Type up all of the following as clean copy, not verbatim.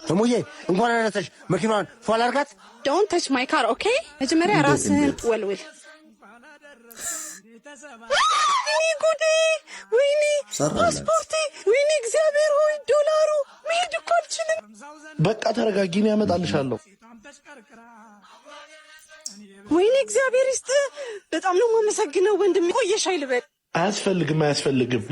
እሙዬ እንኳን አነሳሽ መኪናዋን ፏል አድርጋት። ዶንት ተች ማይ ካር ኦኬ። መጀመሪያ ራስህን ወልውል። ጉዴ! ወይኔ ፓስፖርቴ! ወይኔ እግዚአብሔር ሆይ ዶላሩ! መሄድ እኮ አልችልም። በቃ ተረጋጊ፣ እኔ አመጣልሻለሁ። ወይኔ እግዚአብሔር ይስጥ። በጣም ነው የማመሰግነው ወንድሜ። ቆየሽ አይልበል። አያስፈልግም።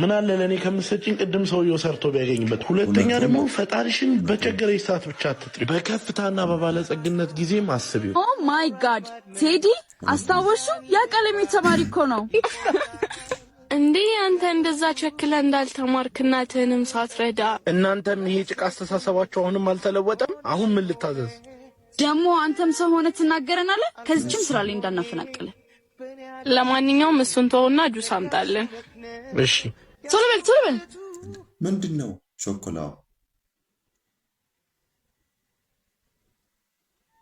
ምን አለ ለእኔ ከምትሰጪኝ ቅድም ሰውየው ሰርቶ ቢያገኝበት። ሁለተኛ ደግሞ ፈጣሪሽን በቸገረሽ ሰዓት ብቻ አትጥሪ፣ በከፍታና በባለጸግነት ጊዜም አስቢው። ኦ ማይ ጋድ ቴዲ አስታወሹ? ያ ቀለም ተማሪ እኮ ነው እንዴ! አንተ እንደዛ ቸክለ እንዳልተማርክ እናትህንም ሳትረዳ። እናንተም ይሄ ጭቃ አስተሳሰባችሁ አሁንም አልተለወጠም? አሁን ምን ልታዘዝ? ደግሞ አንተም ሰው ሆነ ትናገረናለህ። ከዚህም ስራ ላይ እንዳናፈናቅለ። ለማንኛውም እሱን ተውና ጁስ አምጣልን። እሺ ቶሎ በል። ምንድነው? ቾኮላው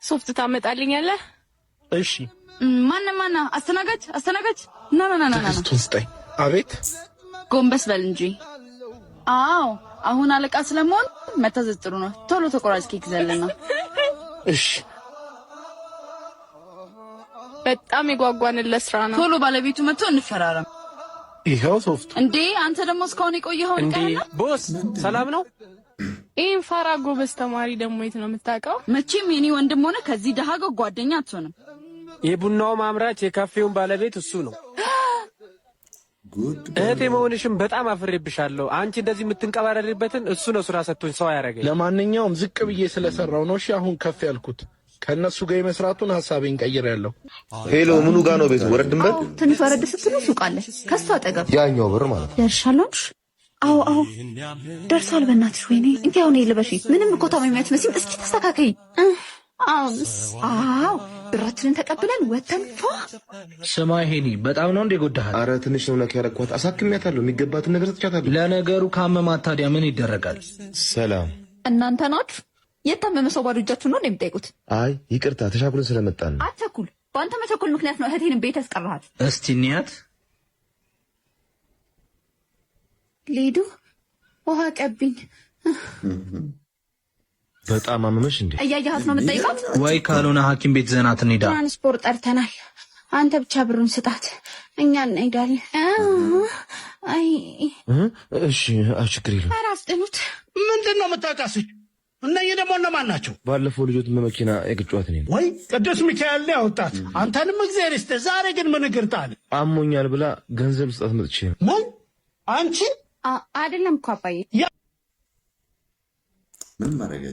ሶፍት ታመጣልኛለህ? እሺ። ማና አስተናጋጅ ና ክርስቶስ ጠይ። አቤት። ጎንበስ በል እንጂ። አዎ አሁን አለቃ ስለመሆን መታዘዝ ጥሩ ነው። ቶሎ ተቆራጭ ኬክ ዘለና። እሺ። በጣም የጓጓንለት ስራ ነው። ቶሎ ባለቤቱ መጥቶ እንፈራረም። ይሄው ሶፍቱ። እንዴ አንተ ደግሞ እስካሁን የቆየኸው እንዴ? ቦስ ሰላም ነው? ይሄን ፋራ ጎበዝ ተማሪ ደግሞ የት ነው የምታውቀው? መቼም የኔ ወንድም ሆነ ከዚህ ደሃ ጋር ጓደኛ አትሆንም። የቡናው ማምራች የካፌውን ባለቤት እሱ ነው። እህቴ መሆንሽም በጣም አፍሬብሻለሁ። አንቺ እንደዚህ የምትንቀባረሪበትን እሱ ነው ስራ ሰጥቶኝ ሰው ያደረገኝ። ለማንኛውም ዝቅ ብዬ ስለሰራው ነው። እሺ አሁን ከፍ ያልኩት ከነሱ ጋር የመስራቱን ሐሳቤን ቀይሬያለሁ። ሄሎ ምኑ ጋር ነው ቤቱ? ወረድን በል። ትንሽ ወረድ ስትሉ ሱቅ አለ ከሱ አጠገብ። ያኛው ብር ማለት ደርሻለሽ? አዎ ደርሷል። በእናትሽ ወይኔ እንዴ አሁን ይልበሽ። ምንም እኮ ታማኝ መስመስም። እስኪ ተስተካከይ። አዎ ብራችንን ተቀብለን ወተን ፏ። ስማ ሄኒ በጣም ነው እንደ ጎዳሃል። አረ ትንሽ ነው ነክ ያረኳት። አሳክሚያታለሁ። የሚገባትን ነገር ትቻታለሁ። ለነገሩ ካመማት ታዲያ ምን ይደረጋል? ሰላም እናንተ ናችሁ? የታመመ ሰው ባዶ እጃችሁን ነው እንደምትጠይቁት? አይ ይቅርታ ተሻኩልን ስለመጣን ነው። አትቸኩል። በአንተ መቸኩል ምክንያት ነው እህቴን ቤት ያስቀረሃት። እስቲ እንያት። ሊዱ ውሃ ቀብኝ። በጣም አመመሽ እንዴ? እያየሃት ነው የምትጠይቃት? ወይ ካልሆነ ሐኪም ቤት ዘናት እንሂዳ። ትራንስፖርት ጠርተናል። አንተ ብቻ ብሩን ስጣት፣ እኛ እንሄዳለን። አይ እሺ ችግር የለም። አራስ ጥኑት። ምንድነው የምታቃስኝ? እነኚህ ደግሞ እነማን ናቸው? ባለፈው ልጆትን በመኪና የግጫዋት ነኝ ወይ ቅዱስ ሚካኤል ላይ ያወጣት። አንተንም እግዚአብሔር ይስጥህ። ዛሬ ግን ምን እግርታል? አሞኛል ብላ ገንዘብ ስጣት መጥቼ ነው። ምን አንቺ አይደለም እኮ አባዬ። ምን ማረጋ